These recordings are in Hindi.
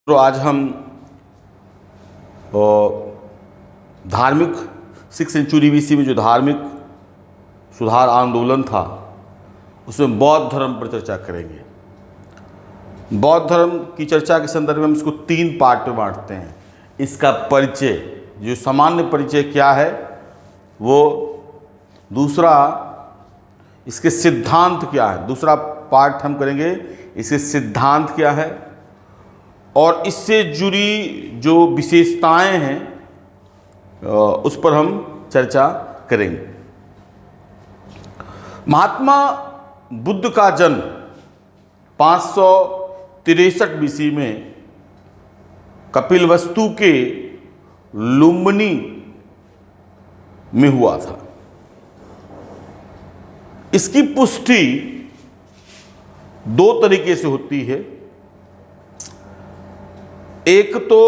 तो आज हम धार्मिक 6th सेंचुरी BC में जो धार्मिक सुधार आंदोलन था उसमें बौद्ध धर्म पर चर्चा करेंगे। बौद्ध धर्म की चर्चा के संदर्भ में हम इसको 3 पार्ट में बांटते हैं। इसका परिचय, जो सामान्य परिचय क्या है वो, दूसरा इसके सिद्धांत क्या है, दूसरा पार्ट हम करेंगे इसके सिद्धांत क्या है, और इससे जुड़ी जो विशेषताएं हैं उस पर हम चर्चा करेंगे। महात्मा बुद्ध का जन्म 563 BC में कपिलवस्तु के लुम्बिनी में हुआ था। इसकी पुष्टि 2 तरीके से होती है। एक तो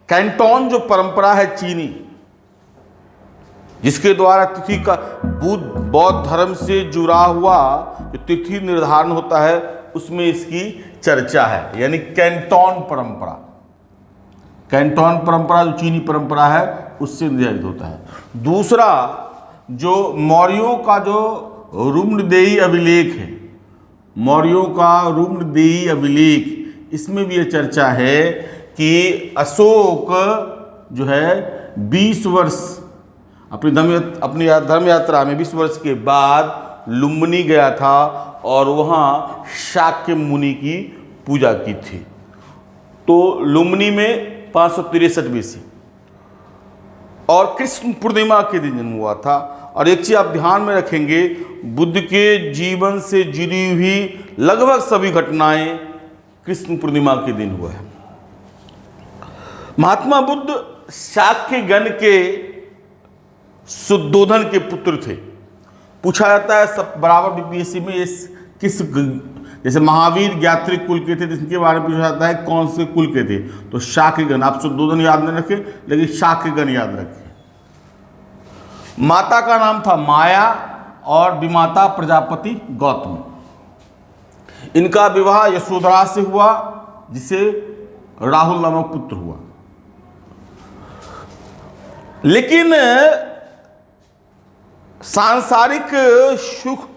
कैंटोन जो परंपरा है चीनी, जिसके द्वारा तिथि का बौद्ध धर्म से जुड़ा हुआ जो तिथि निर्धारण होता है उसमें इसकी चर्चा है, यानी कैंटोन परंपरा। कैंटोन परंपरा जो चीनी परंपरा है उससे निर्धारित होता है। दूसरा जो मौर्यों का जो रुम्नदेही अभिलेख है, मौर्यों का रुम्नदेही अभिलेख, इसमें भी ये चर्चा है कि अशोक जो है 20 वर्ष अपनी धर्म यात्रा में 20 वर्ष के बाद लुम्बिनी गया था और वहाँ शाक्य मुनि की पूजा की थी। तो लुम्बिनी में 563 BC और कृष्ण पूर्णिमा के दिन जन्म हुआ था। और एक चीज आप ध्यान में रखेंगे, बुद्ध के जीवन से जुड़ी हुई लगभग सभी घटनाएं कृष्ण पूर्णिमा के दिन हुआ है। महात्मा बुद्ध शाक्य गण के शुद्धोधन के पुत्र थे। पूछा जाता है सब बराबर BPSC में किस, जैसे महावीर ज्ञात्रिक कुल के थे, जिसके बारे में पूछा जाता है कौन से कुल के थे, तो शाक्य गण। आप शुद्धोधन याद नहीं रखें लेकिन शाक्य गण याद रखें। माता का नाम था माया और विमाता प्रजापति गौतम। इनका विवाह यशोधरा से हुआ, जिसे राहुल नामक पुत्र हुआ। लेकिन सांसारिक सुख,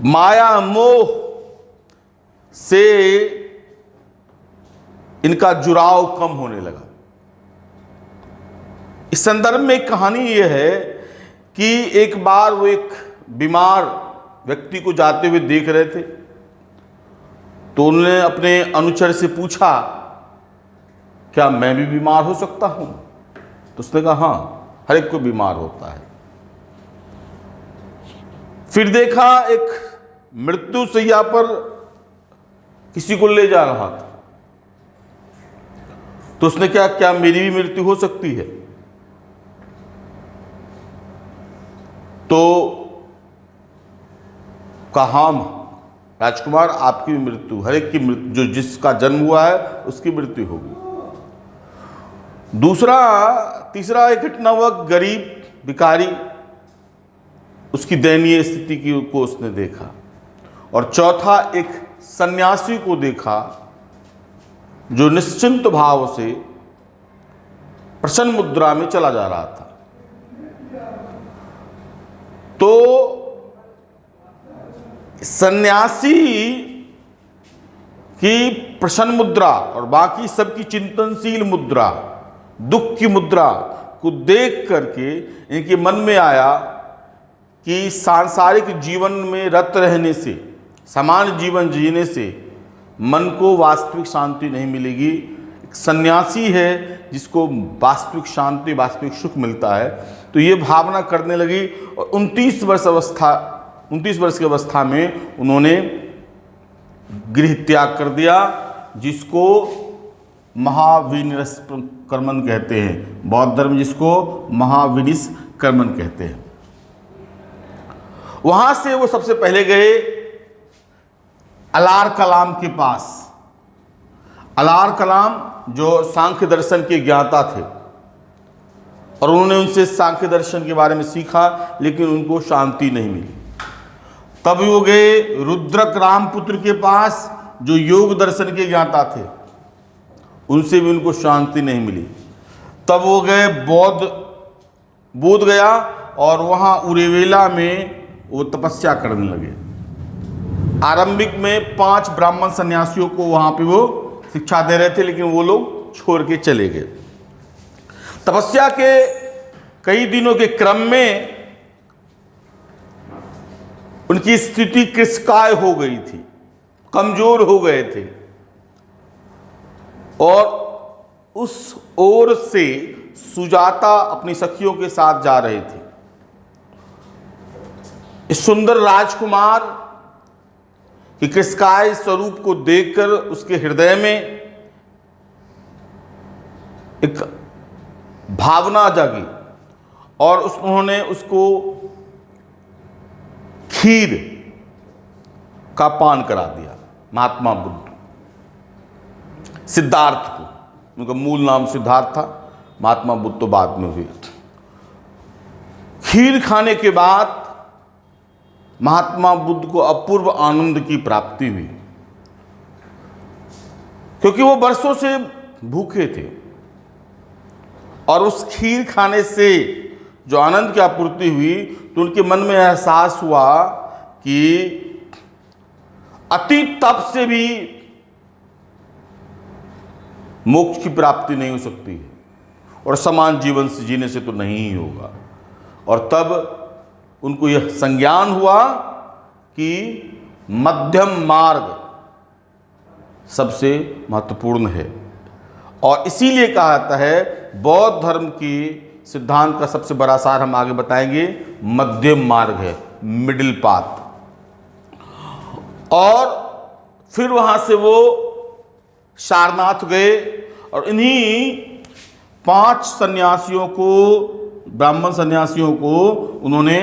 माया मोह से इनका जुड़ाव कम होने लगा। इस संदर्भ में एक कहानी यह है कि एक बार वो एक बीमार व्यक्ति को जाते हुए देख रहे थे, तो उन्होंने अपने अनुचर से पूछा, क्या मैं भी बीमार हो सकता हूं? तो उसने कहा हाँ, हर एक को बीमार होता है। फिर देखा एक मृत्यु शैया पर किसी को ले जा रहा था, तो उसने क्या मेरी भी मृत्यु हो सकती है? तो कहा राजकुमार, आपकी भी मृत्यु, हर एक की मृत्यु, जो जिसका जन्म हुआ है उसकी मृत्यु होगी। तीसरा एक घटना हुआ, गरीब भिखारी, उसकी दयनीय स्थिति को उसने देखा। और चौथा एक सन्यासी को देखा जो निश्चिंत भाव से प्रसन्न मुद्रा में चला जा रहा था। तो सन्यासी की प्रसन्न मुद्रा और बाकी सबकी चिंतनशील मुद्रा, दुख की मुद्रा को देख करके इनके मन में आया कि सांसारिक जीवन में रत रहने से, सामान्य जीवन जीने से मन को वास्तविक शांति नहीं मिलेगी। एक सन्यासी है जिसको वास्तविक शांति, वास्तविक सुख मिलता है। तो ये भावना करने लगी और 29 वर्ष की अवस्था में उन्होंने गृह त्याग कर दिया, जिसको महाविनिष्क्रमण कहते हैं। बौद्ध धर्म जिसको महाविनिष्क्रमण कहते हैं। वहां से वो सबसे पहले गए अलार कलाम के पास। अलार कलाम जो सांख्य दर्शन के ज्ञाता थे, और उन्होंने उनसे सांख्य दर्शन के बारे में सीखा, लेकिन उनको शांति नहीं मिली। तब वो गए रुद्रक रामपुत्र के पास जो योग दर्शन के ज्ञाता थे, उनसे भी उनको शांति नहीं मिली। तब वो गए बोध गया और वहाँ उरेवेला में वो तपस्या करने लगे। आरंभिक में 5 ब्राह्मण सन्यासियों को वहाँ पे वो शिक्षा दे रहे थे, लेकिन वो लोग छोड़ के चले गए। तपस्या के कई दिनों के क्रम में उनकी स्थिति कृशकाय हो गई थी, कमजोर हो गए थे, और उस ओर से सुजाता अपनी सखियों के साथ जा रहे थे। इस सुंदर राजकुमार कि कृशकाय स्वरूप को देखकर उसके हृदय में एक भावना जागी और उन्होंने उसको खीर का पान करा दिया। महात्मा बुद्ध सिद्धार्थ को, उनका मूल नाम सिद्धार्थ था, महात्मा बुद्ध तो बाद में हुए। खीर खाने के बाद महात्मा बुद्ध को अपूर्व आनंद की प्राप्ति हुई, क्योंकि वो बरसों से भूखे थे और उस खीर खाने से जो आनंद की आपूर्ति हुई तो उनके मन में एहसास हुआ कि अति तप से भी मोक्ष की प्राप्ति नहीं हो सकती है और समान जीवन से जीने से तो नहीं ही होगा। और तब उनको यह संज्ञान हुआ कि मध्यम मार्ग सबसे महत्वपूर्ण है, और इसीलिए कहा जाता है बौद्ध धर्म की सिद्धांत का सबसे बड़ा सार हम आगे बताएंगे मध्यम मार्ग है, मिडिल पाथ। और फिर वहां से वो सारनाथ गए और इन्हीं 5 सन्यासियों को, ब्राह्मण सन्यासियों को उन्होंने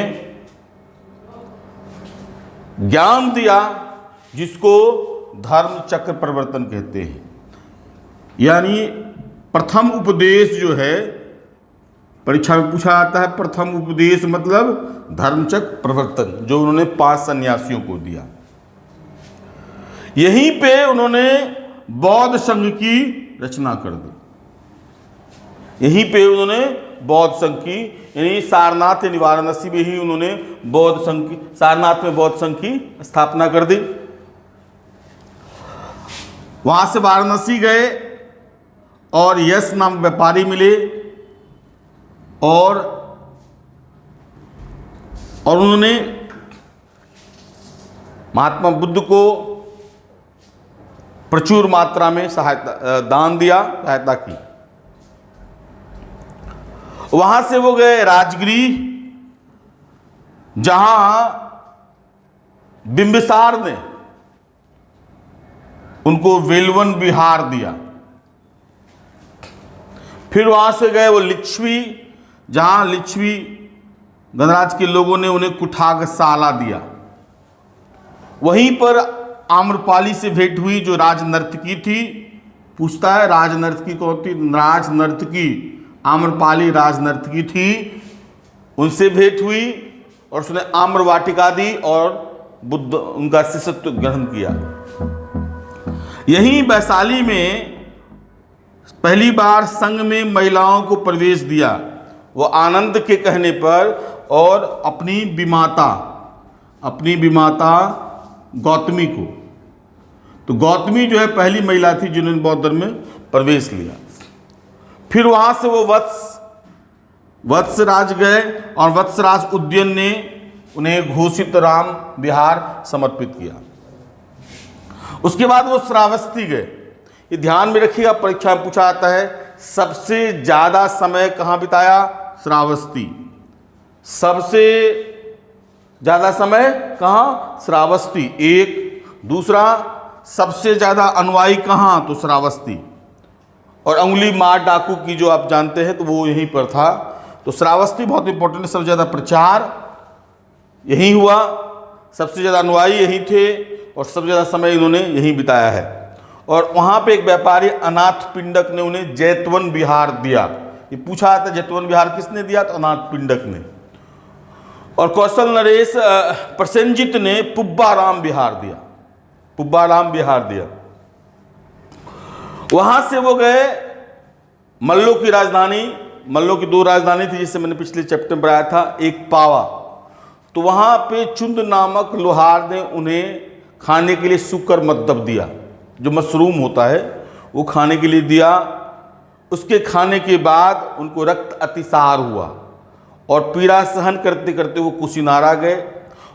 ज्ञान दिया, जिसको धर्म चक्र परिवर्तन कहते हैं। यानी प्रथम उपदेश जो है, परीक्षा में पूछा जाता है, प्रथम उपदेश मतलब धर्मचक्र परिवर्तन, जो उन्होंने 5 सन्यासियों को दिया। यहीं पे उन्होंने बौद्ध संघ की रचना कर दी। यहीं पे उन्होंने बौद्ध संघ की, यानी सारनाथ यानी वाराणसी में ही उन्होंने बौद्ध संघ की, सारनाथ में बौद्ध संघ की स्थापना कर दी। वहां से वाराणसी गए और यश नाम व्यापारी मिले और उन्होंने महात्मा बुद्ध को प्रचुर मात्रा में दान दिया, सहायता की। वहां से वो गए राजगृह, जहां बिंबिसार ने उनको वेलवन विहार दिया। फिर वहां से गए वो लिच्छवी, जहां लिच्छवी गणराज के लोगों ने उन्हें कुठागशाला दिया। वहीं पर आम्रपाली से भेंट हुई, जो राजनर्तकी थी। पूछता है राजनर्तकी कौन थी? राजनर्तकी आम्रपाली राजनर्तकी थी, उनसे भेंट हुई और उसने आम्र वाटिका दी और बुद्ध उनका शिष्यत्व ग्रहण किया। यहीं वैशाली में पहली बार संघ में महिलाओं को प्रवेश दिया, वो आनंद के कहने पर, और अपनी विमाता गौतमी को। तो गौतमी जो है पहली महिला थी जिन्होंने बौद्ध धर्म में प्रवेश लिया। फिर वहां से वो वत्सराज गए और वत्सराज उद्यन ने उन्हें घोषित राम विहार समर्पित किया। उसके बाद वो श्रावस्ती गए। ये ध्यान में रखिएगा, परीक्षा में पूछा जाता है सबसे ज्यादा समय कहाँ बिताया? श्रावस्ती। सबसे ज्यादा समय कहाँ? श्रावस्ती एक। दूसरा, सबसे ज्यादा अनुयायी कहाँ? तो श्रावस्ती। और अंगुली मार डाकू की जो आप जानते हैं तो वो यहीं पर था। तो श्रावस्ती बहुत इंपॉर्टेंट है। सबसे ज्यादा प्रचार यहीं हुआ, सबसे ज्यादा अनुयायी यहीं थे और सबसे ज्यादा समय इन्होंने यहीं बिताया है। और वहां पे एक व्यापारी अनाथ पिंडक ने उन्हें जैतवन विहार दिया। ये पूछा था जैतवन विहार किसने दिया? तो अनाथ पिंडक ने। और कौशल नरेश प्रसेनजित ने पुब्बाराम विहार दिया। पुब्बाराम बिहार दिया। वहां से वो गए मल्लों की राजधानी, मल्लों की दो राजधानी थी जिससे मैंने पिछले चैप्टर में बताया था, एक पावा। तो वहां पे चुंद नामक लोहार ने उन्हें खाने के लिए शुकर मद्दब दिया, जो मशरूम होता है वो खाने के लिए दिया। उसके खाने के बाद उनको रक्त अतिसार हुआ और पीड़ा सहन करते करते वो कुशीनारा गए।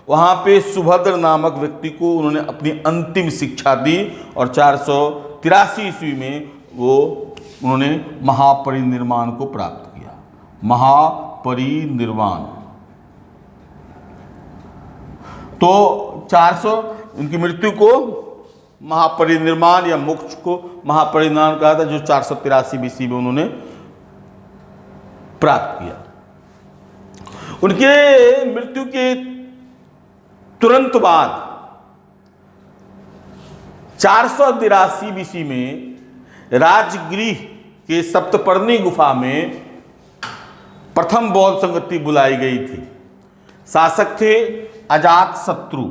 वहाँ पे सुभद्र नामक व्यक्ति को उन्होंने अपनी अंतिम शिक्षा दी और 483 ईस्वी में वो उन्होंने महापरिनिर्वाण को प्राप्त किया। महापरिनिर्वाण तो 400 उनकी मृत्यु को महापरिनिर्वाण या मोक्ष को महापरिनिर्वाण कहा था, जो 483 बीसी में उन्होंने प्राप्त किया। उनके मृत्यु के तुरंत बाद 483 बीसी में राजगृह के सप्तपर्णी गुफा में प्रथम बौद्ध संगति बुलाई गई थी। शासक थे अजात शत्रु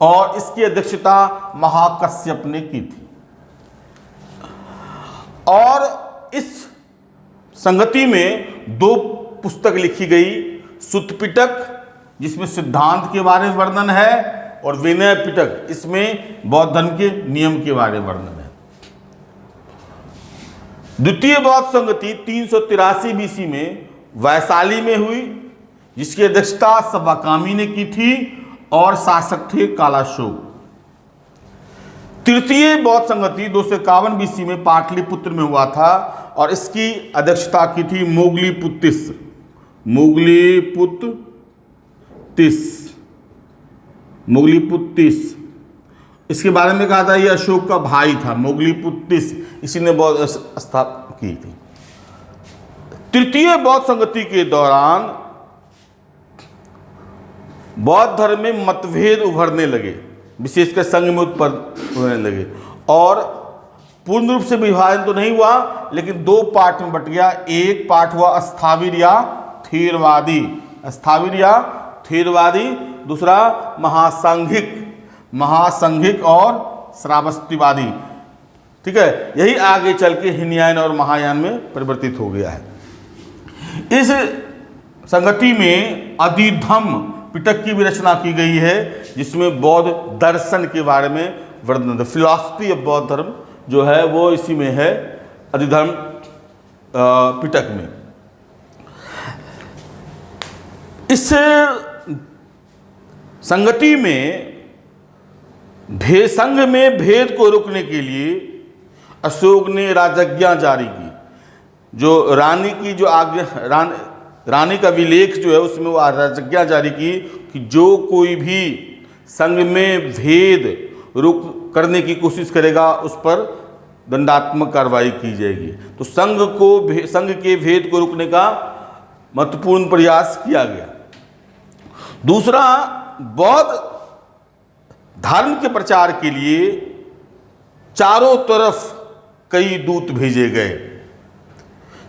और इसकी अध्यक्षता महाकश्यप ने की थी। और इस संगति में दो पुस्तक लिखी गई, सुत्त पिटक जिसमें सिद्धांत के बारे में वर्णन है और विनय पिटक इसमें बौद्ध धर्म के नियम के बारे में वर्णन है। द्वितीय बौद्ध संगति 383 बीसी में वैशाली में हुई, जिसकी अध्यक्षता सबाकामी ने की थी और शासक थे कालाशोक। तृतीय बौद्ध संगति 251 बीसी में पाटलिपुत्र में हुआ था और इसकी अध्यक्षता की थी मोगलीपुत्तिस। मोगलीपुत्तिस इसके बारे में कहा था, यह अशोक का भाई था। मोगलीपुत्तिस इसी ने बौद्ध स्थापना की थी। तृतीय बौद्ध संगति के दौरान बौद्ध धर्म में मतभेद उभरने लगे, विशेषकर संघ में उत्पन्न होने लगे और पूर्ण रूप से विभाजन तो नहीं हुआ, लेकिन दो पार्ट में बट गया। एक पार्ट हुआ स्थाविर या थेरवादी, स्थाविर या थेरवादी, दूसरा महासंघिक और श्रावस्तिवादी। ठीक है, यही आगे चल के हीनयान और महायान में परिवर्तित हो गया है। इस संगति में अधिधम्म पिटक की भी रचना की गई है, जिसमें बौद्ध दर्शन के बारे में वर्णन, फिलॉसफी ऑफ बौद्ध धर्म जो है वो इसी में है, अधिधर्म पिटक में। इस संगति में संघ में भेद को रोकने के लिए अशोक ने राजज्ञा जारी की। जो रानी की जो आज्ञा, रानी का विलेख जो है उसमें वो राजज्ञा जारी की कि जो कोई भी संघ में भेद रोक करने की कोशिश करेगा उस पर दंडात्मक कार्रवाई की जाएगी। तो संघ के भेद को रोकने का महत्वपूर्ण प्रयास किया गया। दूसरा, बौद्ध धर्म के प्रचार के लिए चारों तरफ कई दूत भेजे गए,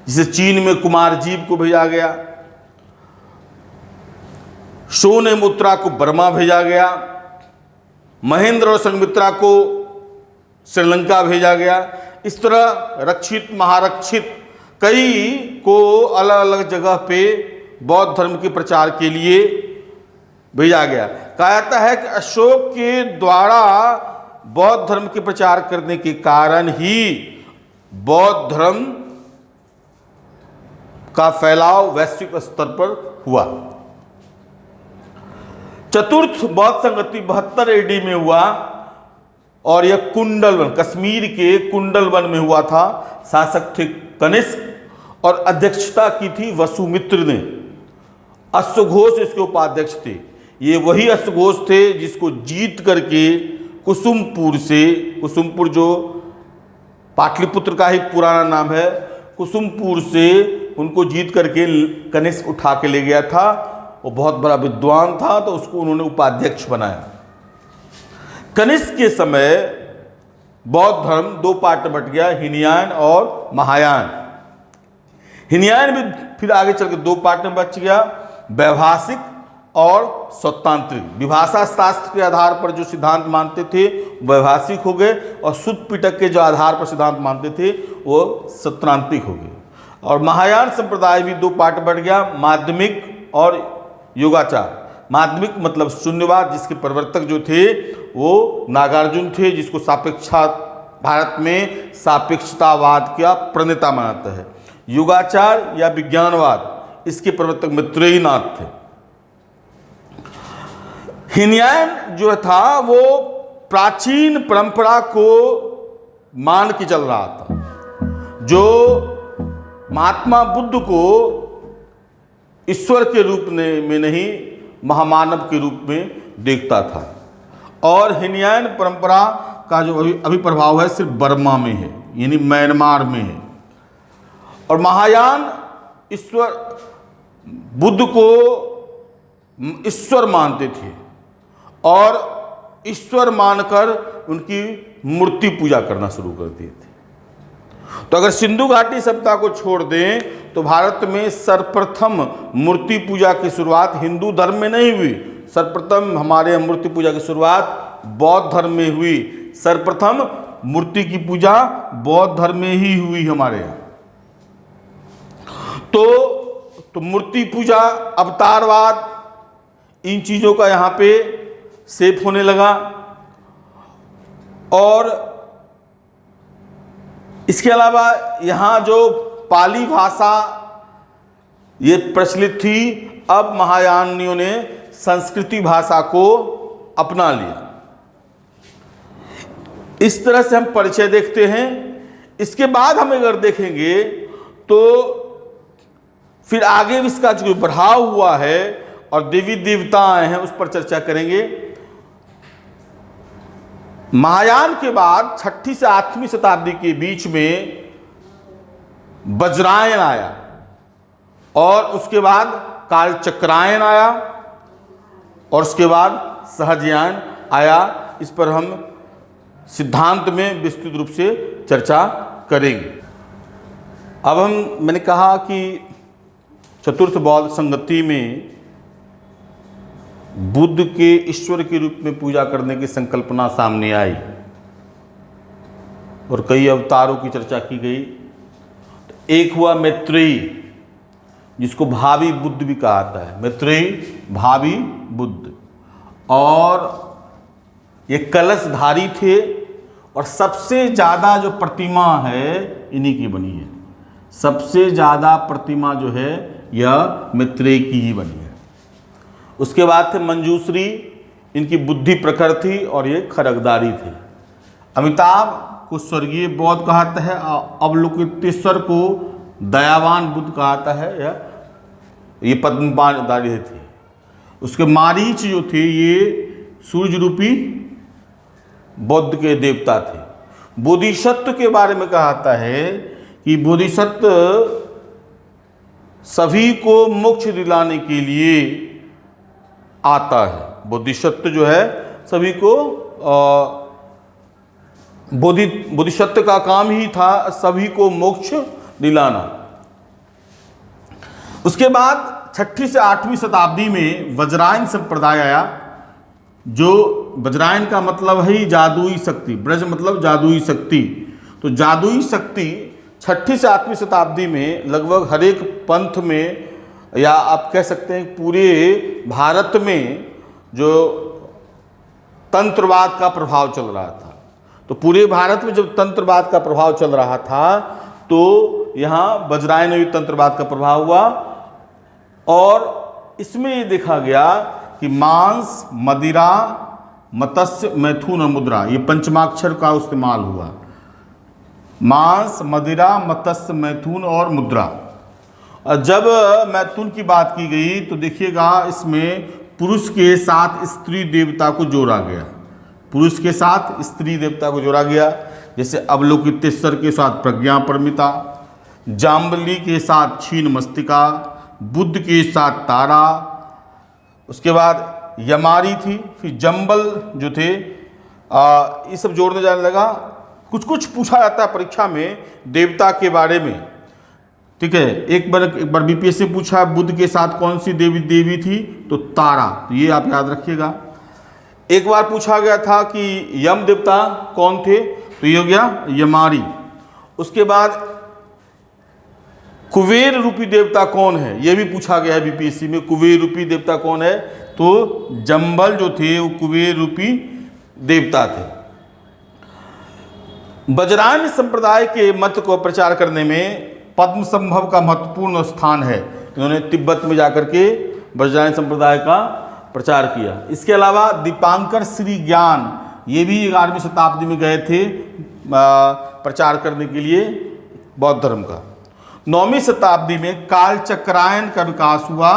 जिसे चीन में कुमारजीव को भेजा गया, शोनेमुत्रा को बर्मा भेजा गया, महेंद्र और संघमित्रा को श्रीलंका भेजा गया। इस तरह रक्षित महारक्षित कई को अलग अलग जगह पे बौद्ध धर्म के प्रचार के लिए भेजा गया। कहा जाता है कि अशोक के द्वारा बौद्ध धर्म के प्रचार करने के कारण ही बौद्ध धर्म का फैलाव वैश्विक स्तर पर हुआ। चतुर्थ बौद्ध संगति 72 एडी में हुआ और यह कुंडलवन, कश्मीर के कुंडलवन में हुआ था। शासक थे कनिष्क और अध्यक्षता की थी वसुमित्र ने। अश्वघोष इसके उपाध्यक्ष थे। ये वही अश्वघोष थे जिसको जीत करके कुसुमपुर जो पाटलिपुत्र का ही पुराना नाम है, कुसुमपुर से उनको जीत करके कनिष्क उठा के ले गया था। वो बहुत बड़ा विद्वान था तो उसको उन्होंने उपाध्यक्ष बनाया। कनिष्क के समय बौद्ध धर्म दो पार्ट में बट गया, हीनयान और महायान। हीनयान भी फिर आगे चल के दो पार्ट में बच गया, वैभाषिक और स्वतांत्रिक। विभाषा शास्त्र के आधार पर जो सिद्धांत मानते थे वैभाषिक हो गए, और शुद्ध पिटक के जो आधार पर सिद्धांत मानते थे वो स्वतांत्रिक हो गए। और महायान संप्रदाय भी दो पार्ट बढ़ गया, माध्यमिक और योगाचार। माध्यमिक मतलब शून्यवाद, जिसके प्रवर्तक जो थे वो नागार्जुन थे, जिसको भारत में सापेक्षतावाद का प्रणेता मानता है। योगाचार या विज्ञानवाद, इसके प्रवर्तक मैत्रेयीनाथ थे। हीनयान जो था वो प्राचीन परंपरा को मान के चल रहा था, जो महात्मा बुद्ध को ईश्वर के रूप में नहीं महामानव के रूप में देखता था। और हीनयान परंपरा का जो अभी प्रभाव है सिर्फ बर्मा में है, यानी म्यांमार में है। और महायान बुद्ध को ईश्वर मानते थे और ईश्वर मानकर उनकी मूर्ति पूजा करना शुरू कर दिए थे। तो अगर सिंधु घाटी सभ्यता को छोड़ दें तो भारत में सर्वप्रथम मूर्ति पूजा की शुरुआत हिंदू धर्म में नहीं हुई। सर्वप्रथम हमारे यहाँ मूर्ति पूजा की शुरुआत बौद्ध धर्म में हुई। सर्वप्रथम मूर्ति की पूजा बौद्ध धर्म में ही हुई हमारे यहाँ। तो मूर्ति पूजा, अवतारवाद, इन चीज़ों का यहाँ पे सेफ होने लगा। और इसके अलावा यहाँ जो पाली भाषा ये प्रचलित थी, अब महायानियों ने संस्कृति भाषा को अपना लिया। इस तरह से हम परिचय देखते हैं। इसके बाद हम अगर देखेंगे तो फिर आगे इसका जो बढ़ाव हुआ है और देवी देवता आए हैं उस पर चर्चा करेंगे। महायान के बाद 6ठी से 8वीं शताब्दी के बीच में वज्रायन आया और उसके बाद कालचक्रायन आया और उसके बाद सहजयान आया। इस पर हम सिद्धांत में विस्तृत रूप से चर्चा करेंगे। अब मैंने कहा कि चतुर्थ बौद्ध संगति में बुद्ध के ईश्वर के रूप में पूजा करने की संकल्पना सामने आई और कई अवतारों की चर्चा की गई। एक हुआ मैत्रेयी, जिसको भावी बुद्ध भी कहा जाता है। मैत्रेयी भावी बुद्ध, और ये कलशधारी थे और सबसे ज़्यादा जो प्रतिमा है इन्हीं की बनी है। सबसे ज़्यादा प्रतिमा जो है यह मैत्रेयी की ही बनी है। उसके बाद थे मंजूश्री, इनकी बुद्धि प्रखर थी और ये खरगदारी थे। अमिताभ को स्वर्गीय बौद्ध कहा जाता है, अवलोकितेश्वर को दयावान बुद्ध कहा जाता है, या ये पद्मपाणिधारी थे। उसके मारीच जो थे ये सूर्य रूपी बौद्ध के देवता थे। बोधिसत्व के बारे में कहा जाता है कि बोधिसत्व सभी को मोक्ष दिलाने के लिए आता है। बोधिसत्व जो है सभी को बोधिसत्व का काम ही था सभी को मोक्ष दिलाना। उसके बाद 6ठी से 8वीं शताब्दी में वज्रायन संप्रदाय आया। जो वज्रायन का मतलब है जादुई शक्ति, ब्रज मतलब जादुई शक्ति। तो जादुई शक्ति 6ठी से 8वीं शताब्दी में लगभग हर एक पंथ में, या आप कह सकते हैं पूरे भारत में जो तंत्रवाद का प्रभाव चल रहा था। तो पूरे भारत में जब तंत्रवाद का प्रभाव चल रहा था तो यहाँ वज्रायन में भी तंत्रवाद का प्रभाव हुआ। और इसमें ये देखा गया कि मांस, मदिरा, मत्स्य, मैथुन और मुद्रा, ये पंचमाक्षर का इस्तेमाल हुआ। मांस, मदिरा, मत्स्य, मैथुन और मुद्रा। और जब मैथुन की बात की गई तो देखिएगा इसमें पुरुष के साथ स्त्री देवता को जोड़ा गया। पुरुष के साथ स्त्री देवता को जोड़ा गया, जैसे अवलोकितेश्वर के साथ प्रज्ञा परमिता, जाम्बली के साथ क्षीण मस्तिका, बुद्ध के साथ तारा। उसके बाद यमारी थी, फिर जम्बल जो थे, ये सब जोड़ने जाने लगा। कुछ कुछ पूछा जाता है परीक्षा में देवता के बारे में। ठीक है। एक बार बीपीएससी पूछा बुध के साथ कौन सी देवी थी, तो तारा, तो ये आप याद रखिएगा। एक बार पूछा गया था कि यम देवता कौन थे, तो ये हो गया यमारी। उसके बाद कुबेर रूपी देवता कौन है, ये भी पूछा गया है बीपीएससी में, कुबेर रूपी देवता कौन है, तो जंबल जो थे वो कुबेर रूपी देवता थे। वज्रायन संप्रदाय के मत को प्रचार करने में पद्मसंभव का महत्वपूर्ण स्थान है। इन्होंने तिब्बत में जाकर के वज्रायन संप्रदाय का प्रचार किया। इसके अलावा दीपांकर श्री ज्ञान, ये भी 11वीं शताब्दी में गए थे प्रचार करने के लिए बौद्ध धर्म का। 9वीं शताब्दी में कालचक्रायन का विकास हुआ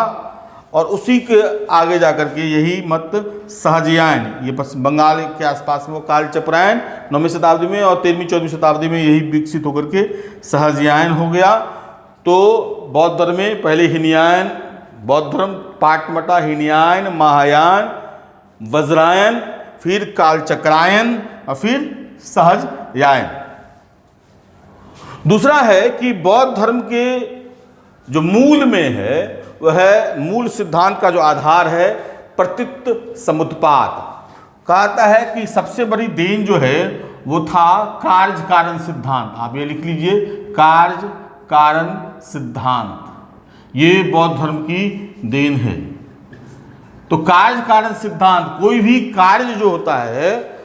और उसी के आगे जाकर के यही मत सहजयायन, ये पश्चिम बंगाल के आसपास में वो कालचक्रायन 9वीं शताब्दी में, और 13वीं 14वीं शताब्दी में यही विकसित होकर के सहजयायन हो गया। तो बौद्ध धर्म में पहले हीनयायन, बौद्ध धर्म पाटमटा, हीनयायन, महायान, वज्रायन, फिर कालचक्रायन और फिर सहजयायन। दूसरा है कि बौद्ध धर्म के जो मूल में है वह मूल सिद्धांत का जो आधार है प्रतीत समुत्पाद। कहता है कि सबसे बड़ी देन जो है वो था कार्य कारण सिद्धांत। आप ये लिख लीजिए, कार्य कारण सिद्धांत, ये बौद्ध धर्म की देन है। तो कार्य कारण सिद्धांत, कोई भी कार्य जो होता है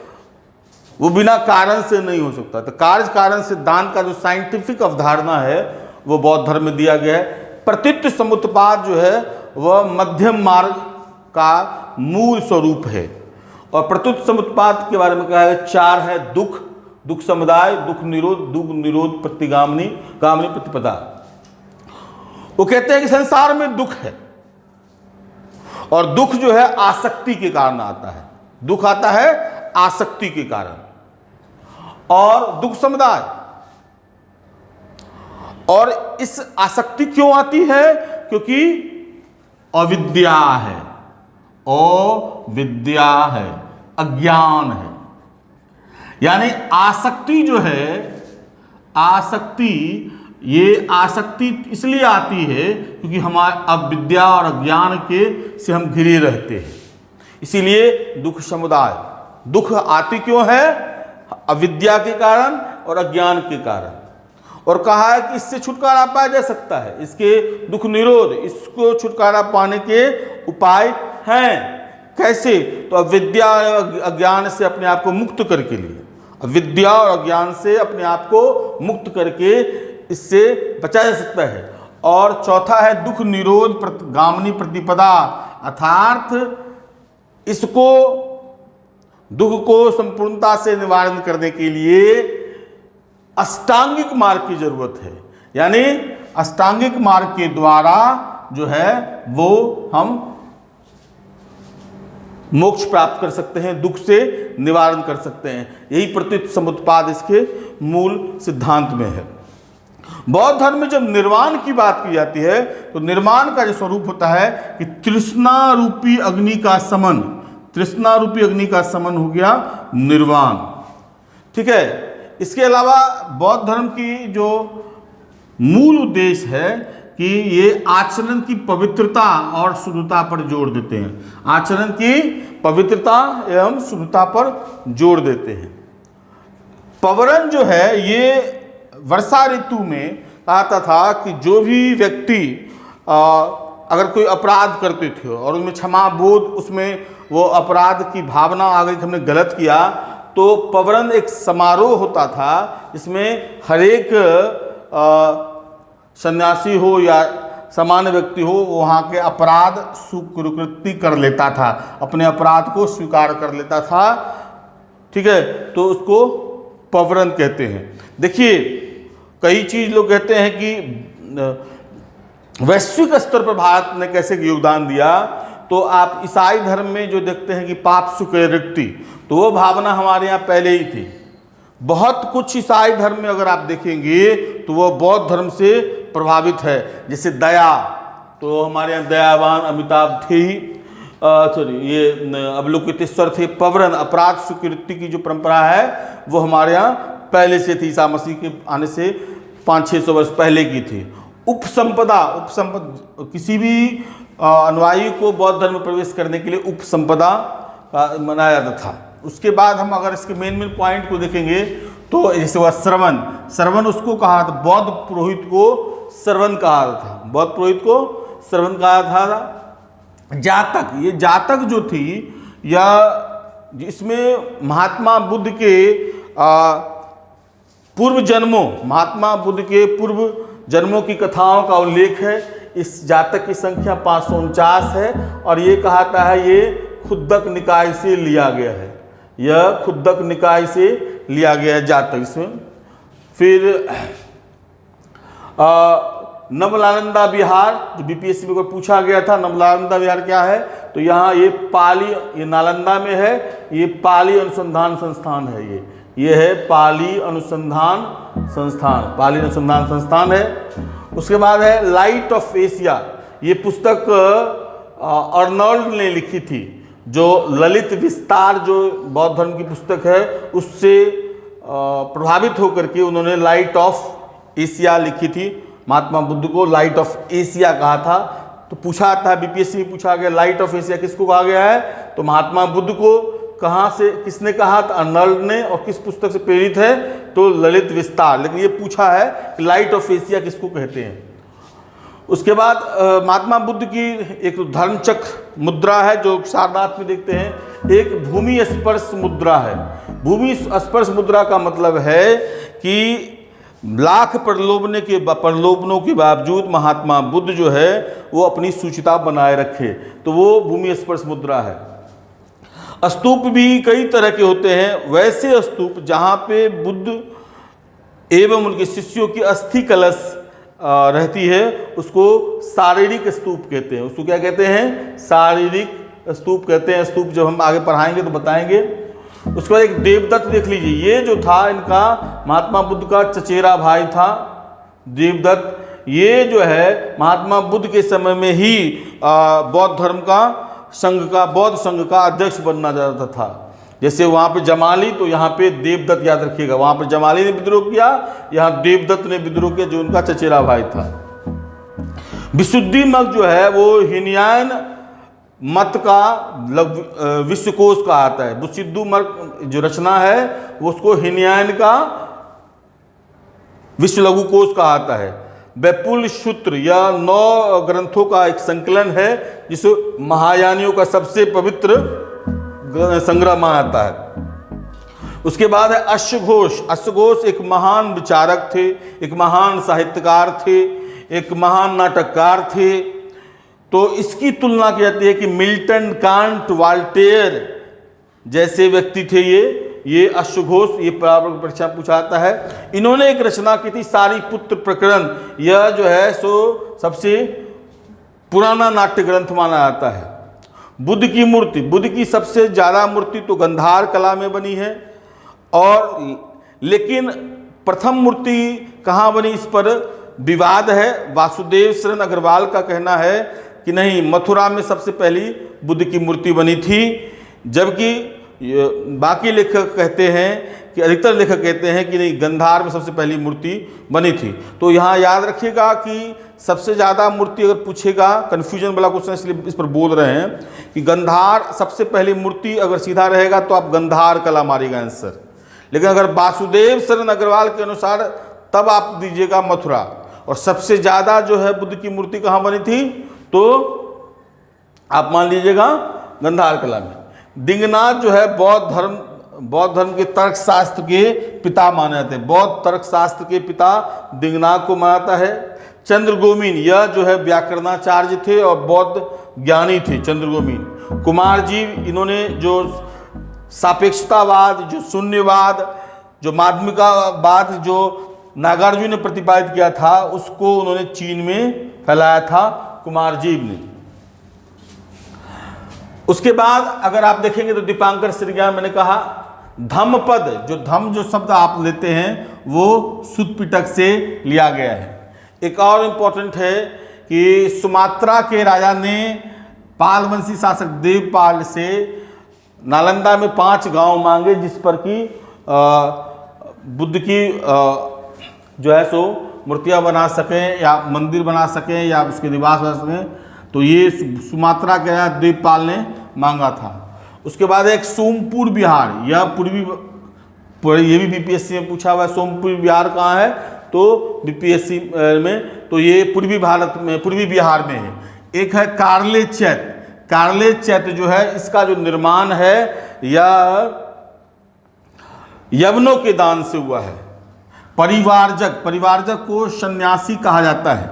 वो बिना कारण से नहीं हो सकता। तो कार्य कारण सिद्धांत का जो साइंटिफिक अवधारणा है वो बौद्ध धर्म में दिया गया है। प्रतीत समुत्पाद जो है वह मध्यम मार्ग का मूल स्वरूप है। और प्रतीत समुत्पाद के बारे में कहा है 4 है, दुख, दुख समुदाय, दुख निरोध प्रतिगामिनी, गामिनी प्रतिपदा। वो कहते हैं कि संसार में दुख है और दुख जो है आसक्ति के कारण आता है। दुख आता है आसक्ति के कारण, और दुख समुदाय। और इस आसक्ति क्यों आती है? क्योंकि अविद्या है, अविद्या है, अज्ञान है। यानी आसक्ति जो है, आसक्ति, ये आसक्ति इसलिए आती है क्योंकि हमारे अविद्या और अज्ञान के से हम घिरे रहते हैं। इसीलिए दुख समुदाय, दुख आती क्यों है? अविद्या के कारण और अज्ञान के कारण। और कहा है कि इससे छुटकारा पाया जा सकता है, इसके दुख निरोध, इसको छुटकारा पाने के उपाय हैं। कैसे? तो अविद्या और अज्ञान से अपने आप को मुक्त करके लिए, अविद्या और अज्ञान से अपने आप को मुक्त करके इससे बचा जा सकता है। और चौथा है दुख निरोध गामिनी प्रतिपदा, अर्थात इसको, दुख को संपूर्णता से निवारण करने के लिए अष्टांगिक मार्ग की जरूरत है। यानी अष्टांगिक मार्ग के द्वारा जो है वो हम मोक्ष प्राप्त कर सकते हैं, दुख से निवारण कर सकते हैं। यही प्रतीत समुत्पाद इसके मूल सिद्धांत में है। बौद्ध धर्म में जब निर्वाण की बात की जाती है तो निर्वाण का जो स्वरूप होता है कि तृष्णा रूपी अग्नि का समन, तृष्णा रूपी अग्नि का समन हो गया निर्वाण। ठीक है। इसके अलावा बौद्ध धर्म की जो मूल उद्देश्य है कि ये आचरण की पवित्रता और शुद्धता पर जोर देते हैं। आचरण की पवित्रता एवं शुद्धता पर जोर देते हैं। पवरन जो है ये वर्षा ऋतु में कहता था कि जो भी व्यक्ति अगर कोई अपराध करते थे और उनमें क्षमा बोध, उसमें वो अपराध की भावना आ गई कि हमने गलत किया, तो पवरन एक समारोह होता था। इसमें हर एक सन्यासी हो या सामान्य व्यक्ति हो वहाँ के अपराध स्वीकृति कर लेता था, अपने अपराध को स्वीकार कर लेता था। ठीक है, तो उसको पवरन कहते हैं। देखिए, कई चीज लोग कहते हैं कि वैश्विक स्तर पर भारत ने कैसे योगदान दिया, तो आप ईसाई धर्म में जो देखते हैं कि पाप सुकैरिक्ति, तो वो भावना हमारे यहाँ पहले ही थी। बहुत कुछ ईसाई धर्म में अगर आप देखेंगे तो वो बौद्ध धर्म से प्रभावित है। जैसे दया, तो हमारे यहाँ दयावान अमिताभ थे ही, ये अवलोकितेश्वर थे। पवरन, अपराध स्वीकृति की जो परंपरा है वो हमारे यहाँ पहले से थी, ईसा मसीह के आने से 500-600 वर्ष पहले की थी। उपसंपदा, किसी भी अनुयायी को बौद्ध धर्म में प्रवेश करने के लिए उपसंपदा मनाया जाता था। उसके बाद हम अगर इसके मेन पॉइंट को देखेंगे तो जैसे वह श्रवण उसको कहा था, बौद्ध पुरोहित को श्रवण कहा था, बौद्ध पुरोहित को श्रवण कहा था। जातक, ये जातक जो थी या इसमें महात्मा बुद्ध के पूर्व जन्मों की कथाओं का उल्लेख है। इस जातक की संख्या 549 है और ये कहता है ये खुद्दक निकाय से लिया गया है, यह खुद्दक निकाय से लिया गया है जातक इसमें। फिर नवनालंदा विहार, जो बीपीएससी में पूछा गया था, नवनालंदा विहार क्या है, तो यहाँ ये नालंदा में है, ये पाली अनुसंधान संस्थान है, ये है पाली अनुसंधान संस्थान है। उसके बाद है लाइट ऑफ एशिया, ये पुस्तक अर्नोल्ड ने लिखी थी, जो ललित विस्तार जो बौद्ध धर्म की पुस्तक है उससे प्रभावित होकर के उन्होंने लाइट ऑफ एशिया लिखी थी। महात्मा बुद्ध को लाइट ऑफ एशिया कहा था। तो पूछा था, बीपीएससी में पूछा गया लाइट ऑफ एशिया किसको कहा गया है, तो महात्मा बुद्ध को कहाँ से, किसने कहा था, अर्नोल्ड ने, और किस पुस्तक से प्रेरित है, तो ललित विस्तार। लेकिन ये पूछा है कि लाइट ऑफ एशिया किसको कहते हैं। उसके बाद महात्मा बुद्ध की एक धर्मचक्र मुद्रा है जो सारनाथ में देखते हैं, एक भूमि स्पर्श मुद्रा है। भूमि स्पर्श मुद्रा का मतलब है कि लाख प्रलोभनों के बावजूद महात्मा बुद्ध जो है वो अपनी शुचिता बनाए रखे, तो वो भूमि स्पर्श मुद्रा है। स्तूप भी कई तरह के होते हैं, वैसे स्तूप जहाँ पे बुद्ध एवं उनके शिष्यों की अस्थि कलश रहती है उसको शारीरिक स्तूप कहते हैं। उसको क्या कहते हैं, शारीरिक स्तूप कहते हैं। स्तूप जब हम आगे पढ़ाएंगे तो बताएंगे। उसके बाद एक देवदत्त देख लीजिए, ये जो था इनका महात्मा बुद्ध का चचेरा भाई था देवदत्त। ये जो है महात्मा बुद्ध के समय में ही बौद्ध धर्म का बौद्ध संघ का अध्यक्ष बनना चाहता था। जैसे वहाँ पे जमाली, तो यहाँ पे देवदत्त याद रखिएगा, वहाँ पे जमाली ने विद्रोह किया, यहाँ देवदत्त ने विद्रोह किया जो उनका चचेरा भाई था। विशुद्धि मत जो है वो हीनयान मत का विश्वकोश का आता है। विशुद्धि मत जो रचना है वो उसको हीनयान का विश्व लघु कोश कहा आता है। वैपुल सूत्र या 9 ग्रंथों का एक संकलन है जिसे महायानियों का सबसे पवित्र संग्रह माना जाता है। उसके बाद है अश्वघोष। अश्वघोष एक महान विचारक थे, एक महान साहित्यकार थे, एक महान नाटककार थे। तो इसकी तुलना की जाती है कि मिल्टन, कांट, वॉल्टेयर जैसे व्यक्ति थे ये अश्वघोष। ये परीक्षा पूछाता है। इन्होंने एक रचना की थी सारिपुत्र प्रकरण, यह जो है सो सबसे पुराना नाट्य ग्रंथ माना जाता है। बुद्ध की मूर्ति, बुद्ध की सबसे ज़्यादा मूर्ति तो गंधार कला में बनी है, और लेकिन प्रथम मूर्ति कहाँ बनी इस पर विवाद है। वासुदेव शरण अग्रवाल का कहना है कि नहीं, मथुरा में सबसे पहली बुद्ध की मूर्ति बनी थी, जबकि बाकी लेखक कहते हैं कि अधिकतर लेखक कहते हैं कि नहीं, गंधार में सबसे पहली मूर्ति बनी थी। तो यहाँ याद रखिएगा कि सबसे ज़्यादा मूर्ति अगर पूछेगा, कन्फ्यूजन वाला क्वेश्चन इसलिए इस पर बोल रहे हैं कि गंधार सबसे पहली मूर्ति अगर सीधा रहेगा तो आप गंधार कला मारिएगा आंसर। लेकिन अगर वासुदेव शरण अग्रवाल के अनुसार तब आप दीजिएगा मथुरा। और सबसे ज़्यादा जो है बुद्ध की मूर्ति कहाँ बनी थी, तो आप मान लीजिएगा गंधार कला में। दिंगनाथ जो है बौद्ध धर्म के तर्कशास्त्र के पिता माने जाते हैं। बौद्ध तर्कशास्त्र के पिता दिंगनाथ को मानता है। चंद्रगोमिन, यह जो है व्याकरणाचार्य थे और बौद्ध ज्ञानी थे चंद्रगोमिन। कुमारजीव, इन्होंने जो सापेक्षतावाद, जो शून्यवाद, जो माध्यमिकवाद जो नागार्जुन ने प्रतिपादित किया था उसको उन्होंने चीन में फैलाया था कुमारजीव ने। उसके बाद अगर आप देखेंगे तो दीपांकर श्रीज्ञान, मैंने कहा धम्मपद, जो धम्म जो शब्द आप लेते हैं वो सुत्त पिटक से लिया गया है। एक और इम्पोर्टेंट है कि सुमात्रा के राजा ने पालवंशी शासक देवपाल से नालंदा में 5 गांव मांगे जिस पर कि बुद्ध की जो है सो मूर्तियाँ बना सकें या मंदिर बना सकें या उसके निवास बना सकें, तो ये सुमात्रा के यहाँ देवपाल ने मांगा था। उसके बाद एक सोमपुर बिहार, यह ये भी बीपीएससी में पूछा हुआ है। सोमपुर बिहार कहाँ है, तो बीपीएससी में, तो ये पूर्वी भारत में, पूर्वी बिहार में है। एक है कार्ले चैत्य। कार्ले चैत्य जो है, इसका जो निर्माण है यह यवनों के दान से हुआ है। परिवारजक को सन्यासी कहा जाता है।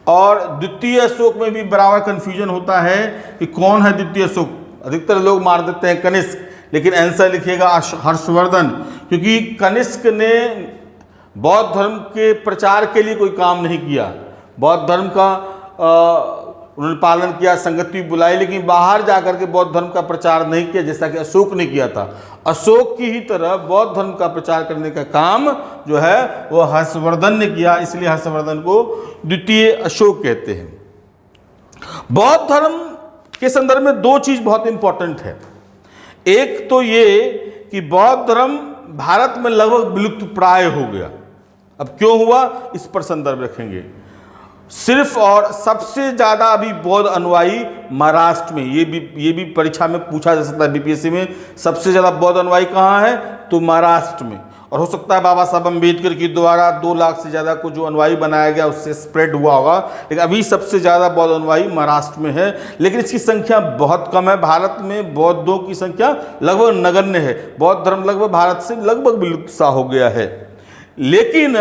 और द्वितीय अशोक में भी बराबर कंफ्यूजन होता है कि कौन है द्वितीय अशोक। अधिकतर लोग मार देते हैं कनिष्क, लेकिन आंसर लिखिएगा हर्षवर्धन, क्योंकि कनिष्क ने बौद्ध धर्म के प्रचार के लिए कोई काम नहीं किया। बौद्ध धर्म का उन्होंने पालन किया, संगति बुलाई, लेकिन बाहर जाकर के बौद्ध धर्म का प्रचार नहीं किया, जैसा कि अशोक ने किया था। अशोक की ही तरह बौद्ध धर्म का प्रचार करने का काम जो है वो हर्षवर्धन ने किया, इसलिए हर्षवर्धन को द्वितीय अशोक कहते हैं। बौद्ध धर्म के संदर्भ में दो चीज बहुत इंपॉर्टेंट है। एक तो ये कि बौद्ध धर्म भारत में लगभग विलुप्त प्राय हो गया। अब क्यों हुआ, इस पर संदर्भ रखेंगे। सिर्फ और सबसे ज़्यादा अभी बौद्ध अनुयायी महाराष्ट्र में, ये भी परीक्षा में पूछा जा सकता है बीपीएससी में, सबसे ज़्यादा बौद्ध अनुयायी कहाँ है, तो महाराष्ट्र में। और हो सकता है बाबा साहब अम्बेडकर के द्वारा 2 लाख से ज़्यादा को जो अनुयायी बनाया गया उससे स्प्रेड हुआ होगा, लेकिन अभी सबसे ज़्यादा बौद्ध अनुयायी महाराष्ट्र में है। लेकिन इसकी संख्या बहुत कम है। भारत में बौद्धों की संख्या लगभग नगण्य है। बौद्ध धर्म लगभग भारत से लगभग विलुप्त सा हो गया है। लेकिन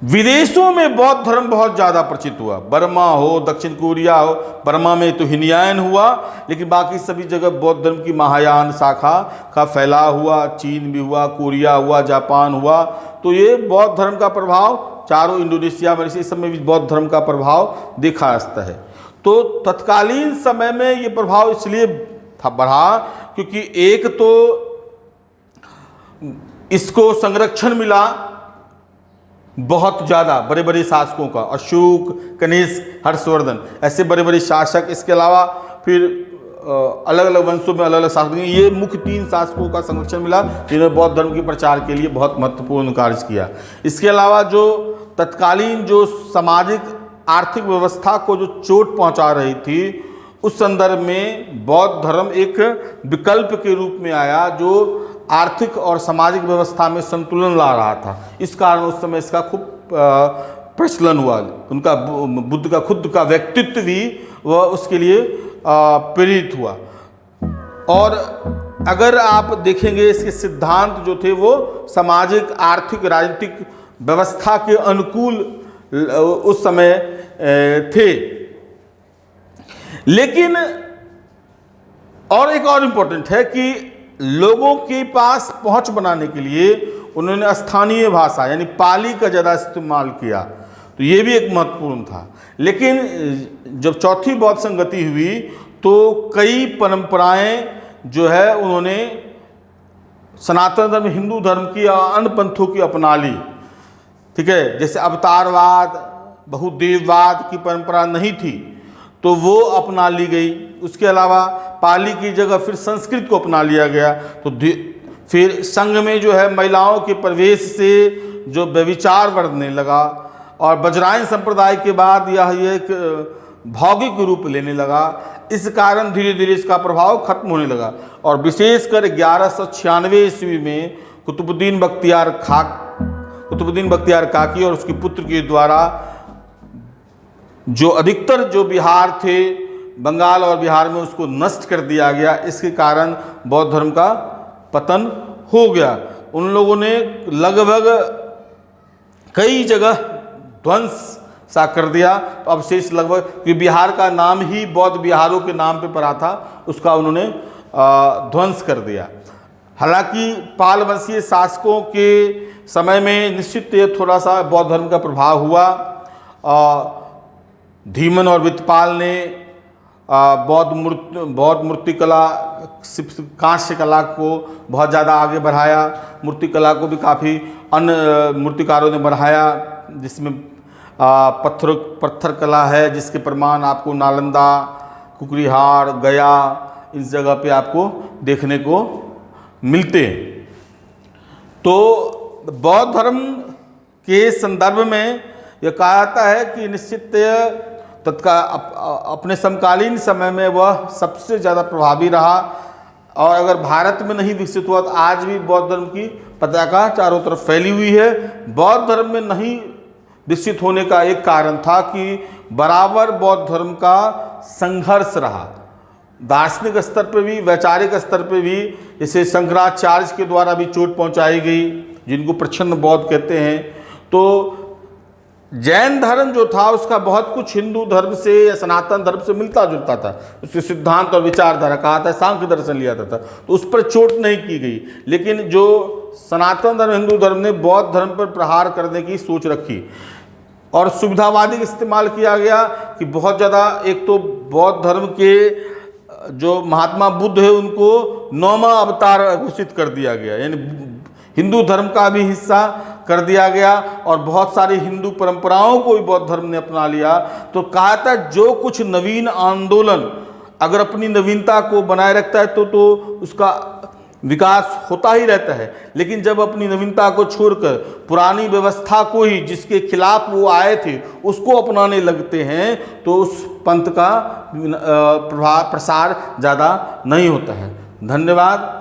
विदेशों में बौद्ध धर्म बहुत ज़्यादा प्रचलित हुआ। बर्मा हो, दक्षिण कोरिया हो, बर्मा में तो हिनयान हुआ, लेकिन बाकी सभी जगह बौद्ध धर्म की महायान शाखा का फैलाव हुआ। चीन भी हुआ, कोरिया हुआ, जापान हुआ। तो ये बौद्ध धर्म का प्रभाव चारों इंडोनेशिया, मलेशिया, इस सब में भी बौद्ध धर्म का प्रभाव देखा जाता है। तो तत्कालीन समय में ये प्रभाव इसलिए बढ़ा क्योंकि एक तो इसको संरक्षण मिला बहुत ज़्यादा बड़े बड़े शासकों का, अशोक, कनिष्क, हर्षवर्धन, ऐसे बड़े बड़े शासक। इसके अलावा फिर अलग अलग वंशों में अलग अलग शासक, ये मुख्य 3 शासकों का संरक्षण मिला जिन्होंने बौद्ध धर्म के प्रचार के लिए बहुत महत्वपूर्ण कार्य किया। इसके अलावा जो तत्कालीन जो सामाजिक आर्थिक व्यवस्था को जो चोट पहुंचा रही थी, उस संदर्भ में बौद्ध धर्म एक विकल्प के रूप में आया जो आर्थिक और सामाजिक व्यवस्था में संतुलन ला रहा था। इस कारण उस समय इसका खूब प्रचलन हुआ। उनका बुद्ध का खुद का व्यक्तित्व भी वह उसके लिए प्रेरित हुआ। और अगर आप देखेंगे इसके सिद्धांत जो थे वो सामाजिक, आर्थिक, राजनीतिक व्यवस्था के अनुकूल उस समय थे। लेकिन और एक और इम्पोर्टेंट है कि लोगों के पास पहुंच बनाने के लिए उन्होंने स्थानीय भाषा यानी पाली का ज़्यादा इस्तेमाल किया, तो ये भी एक महत्वपूर्ण था। लेकिन जब चौथी बौद्ध संगति हुई तो कई परंपराएं जो है उन्होंने सनातन धर्म, हिंदू धर्म की या अन्य पंथों की अपना ली। ठीक है, जैसे अवतारवाद, बहुदेववाद की परंपरा नहीं थी तो वो अपना ली गई। उसके अलावा पाली की जगह फिर संस्कृत को अपना लिया गया। तो फिर संघ में जो है महिलाओं के प्रवेश से जो व्यभिचार बढ़ने लगा और वज्रायन संप्रदाय के बाद यह एक भौगोलिक रूप लेने लगा। इस कारण धीरे धीरे इसका प्रभाव खत्म होने लगा। और विशेषकर 1196 ईस्वी में कुतुबुद्दीन बख्तियार काकी और उसके पुत्र के द्वारा जो अधिकतर जो बिहार थे, बंगाल और बिहार में, उसको नष्ट कर दिया गया। इसके कारण बौद्ध धर्म का पतन हो गया। उन लोगों ने लगभग कई जगह ध्वंस सा कर दिया। तो अवशेष लगभग, कि बिहार का नाम ही बौद्ध बिहारों के नाम पे पड़ा था, उसका उन्होंने ध्वंस कर दिया। हालांकि पाल वंशीय शासकों के समय में निश्चित थोड़ा सा बौद्ध धर्म का प्रभाव हुआ। धीमन और वितपाल ने बौद्ध मूर्तिकला, कांस्य कला को बहुत ज़्यादा आगे बढ़ाया। मूर्तिकला को भी काफ़ी अन्य मूर्तिकारों ने बढ़ाया, जिसमें पत्थर कला है, जिसके प्रमाण आपको नालंदा, कुकरीहार, गया, इस जगह पे आपको देखने को मिलते हैं। तो बौद्ध धर्म के संदर्भ में यह कहा जाता है कि निश्चित अपने समकालीन समय में वह सबसे ज़्यादा प्रभावी रहा, और अगर भारत में नहीं विकसित हुआ तो आज भी बौद्ध धर्म की पताका चारों तरफ फैली हुई है। बौद्ध धर्म में नहीं विकसित होने का एक कारण था कि बराबर बौद्ध धर्म का संघर्ष रहा, दार्शनिक स्तर पर भी, वैचारिक स्तर पर भी। जैसे शंकराचार्य के द्वारा भी चोट पहुंचाई गई, जिनको प्रच्छन्न बौद्ध कहते हैं। तो जैन धर्म जो था उसका बहुत कुछ हिंदू धर्म से या सनातन धर्म से मिलता जुलता था, उसके सिद्धांत और विचारधारा, कहा था सांख्य दर्शन लिया जाता था, तो उस पर चोट नहीं की गई। लेकिन जो सनातन धर्म, हिंदू धर्म ने बौद्ध धर्म पर प्रहार करने की सोच रखी और सुविधावादी इस्तेमाल किया गया कि बहुत ज़्यादा, एक तो बौद्ध धर्म के जो महात्मा बुद्ध है उनको 9वां अवतार घोषित कर दिया गया, यानी हिंदू धर्म का भी हिस्सा कर दिया गया, और बहुत सारी हिंदू परंपराओं को भी बौद्ध धर्म ने अपना लिया। तो कहा था जो कुछ नवीन आंदोलन अगर अपनी नवीनता को बनाए रखता है तो उसका विकास होता ही रहता है, लेकिन जब अपनी नवीनता को छोड़कर पुरानी व्यवस्था को ही, जिसके खिलाफ वो आए थे, उसको अपनाने लगते हैं तो उस पंथ का प्रसार ज़्यादा नहीं होता है। धन्यवाद।